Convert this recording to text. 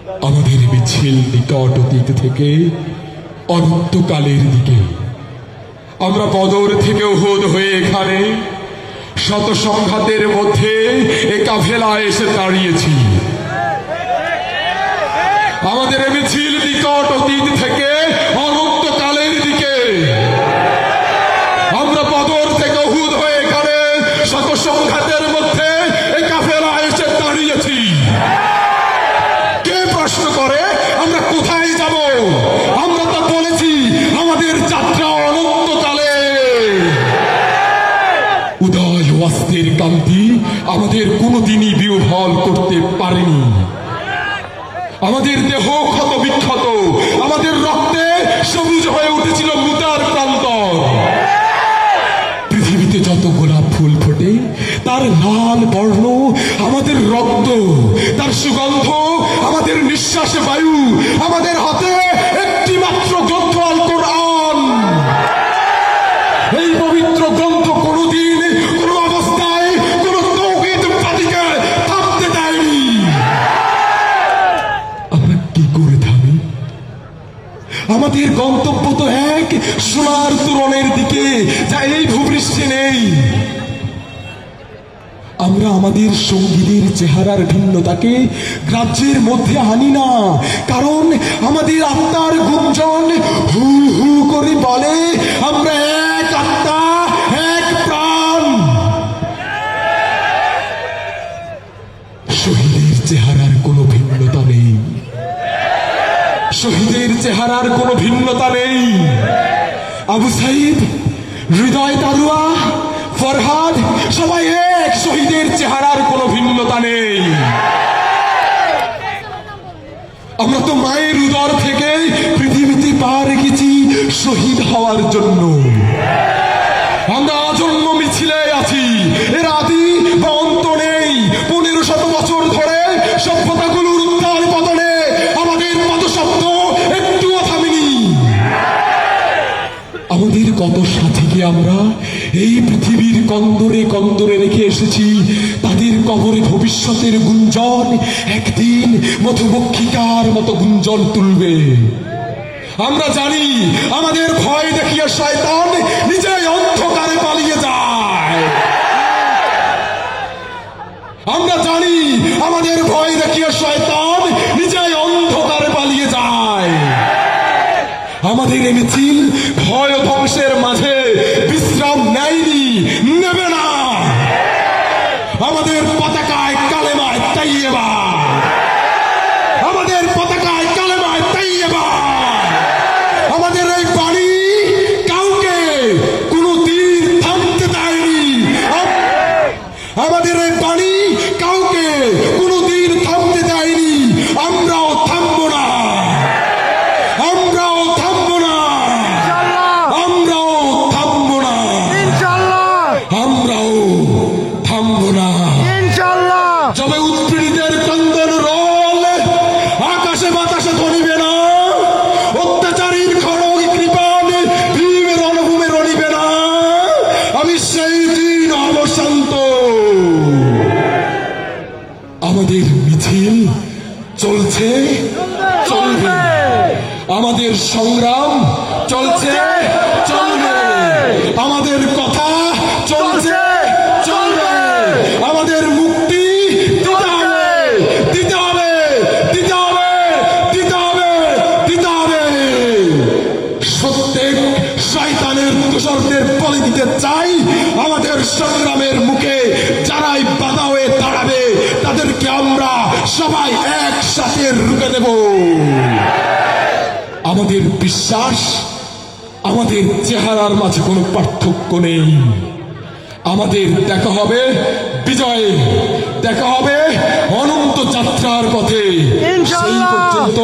আমাদের মিছিল নিকট অতীত থেকে অনন্তকালের দিকে। আমরা বদর থেকে উহুদ হয়ে এখানে শত সংঘাতের মধ্যে এ কাফেলায় এসে দাঁড়িয়েছি। আমাদের মিছিল নিকট অতীত থেকে অনন্তকালের দিকে। আমরা বদর থেকে উহুদ হয়ে এখানে শত সংঘাতের মধ্যে এ কাফেলায় এসে দাঁড়িয়েছি। কে প্রশ্ন করে আমরা কোথায় যাব? আমরা তো বলেছি আমাদের যাত্রা অনন্তকালে। উদয় অস্তের কান্তি আমাদের কোনোদিনই বিহ্বল করতে পারেনি। আমাদের দেহ ক্ষত বিক্ষত, আমাদের রক্তে সবুজ হয়ে উঠেছিল মুতার প্রান্তর। পৃথিবীতে যত গোলাপ ফুল ফোটে তার লাল বর্ণ আমাদের রক্ত, তার সুগন্ধ আমাদের নিঃশ্বাসে বায়ু। আমাদের হাতে একটি মাত্র গ্রন্থ আল কোরআন। এই পবিত্র গ্রন্থ কোনোদিন কোনো অবস্থায় কোনো তৌহিদবাদীকে থামতে দেয়নি। আমরা কি করে থামি? আমাদের গন্তব্য তো এক সোনার তোরণের দিকে, যা এই ভূপৃষ্ঠে নেই। আমরা আমাদের সঙ্গীদের চেহারার ভিন্নতাকে গ্রাহ্যের মধ্যে আনি না, কারণ আমাদের আত্মার গুঞ্জন হু হু করে বলে আমরা এক আত্মা, এক প্রাণ। শহীদের চেহারার কোনো ভিন্নতা নেই, শহীদের চেহারার কোনো ভিন্নতা নেই। আবু সাইদ, হৃদয় তারুয়া, ফরহাদ সবাই এক, শহীদের চেহারার কোনো ভিন্নতা নেই। আমরা তো মায়ের উদর থেকে পৃথিবীতে পা রেখেছি শহীদ হওয়ার জন্য। আমরা আজন্ম মিছিলে আছি, এর আদি বা অন্ত নেই। 1500 বছর ধরে সভ্যতাগুলোর উত্থান পতনে আমাদের পদশব্দ একটুও থামেনি। আমাদের কত সাথীকে আমরা এই পৃথিবীর কন্দরে কন্দরে রেখে এসেছি। তাদের কবরে ভবিষ্যতের গুঞ্জন একদিন মধুমক্ষিকার মতো গুঞ্জন তুলবে। আমরা জানি আমাদের ভয় দেখিয়ে শয়তান নিজেই অন্ধকারে পালিয়ে যায়। আমরা জানি আমাদের ভয় দেখিয়ে শয়তান নিজেই অন্ধকারে পালিয়ে যায়। আমাদের এই মিছিল ভয় ও ধ্বংসের মাঝে বিশ্রাম নেয়নি, নেবে না। আমাদের পতাকায় কালেমায় তাইয়্যিবা, আমাদের পতাকায় কালেমায় তাইয়্যিবা। আমাদের এই বাণী কাউকে কোনো দিন থামতে দেয়নি। আমাদের এই বাণী কাউকে কোনো দিন থামতে দেয়নি। আমরাও থামবো না, আমরাও থামবো না, আমরাও থামবো না, আমরাও থামবো না। যবে উৎপীড়িতের ক্রন্দন রোল আকাশে বাতাসে ধরিবে না, অত্যাচারীর খড়গ কৃপান ভীম রণভূমে রণিবে না, আমি সেই দিন অবসান্ত। আমাদের মিছিল চলছে, চলবে। আমাদের সংগ্রাম চলছে, চলবে। আমাদের কথা চলছে, চলবে। আমাদের মুক্তি দিতে হবে, দিতে হবে, দিতে হবে, দিতে হবে, দিতে হবে। প্রত্যেক শয়তানের দোসরদের বলি দিতে চাই। আমাদের সংগ্রামের মুখে যারাই বাধা হয়ে দাঁড়াবে তাদেরকে আমরা সবাই একসাথে রুখে দেব। আমাদের বিশ্বাস, আমাদের চেহারার মাঝে কোনো পার্থক্য নেই। আমাদের দেখা হবে বিজয়ে, দেখা হবে অনন্ত যাত্রার পথে। সেই পর্যন্ত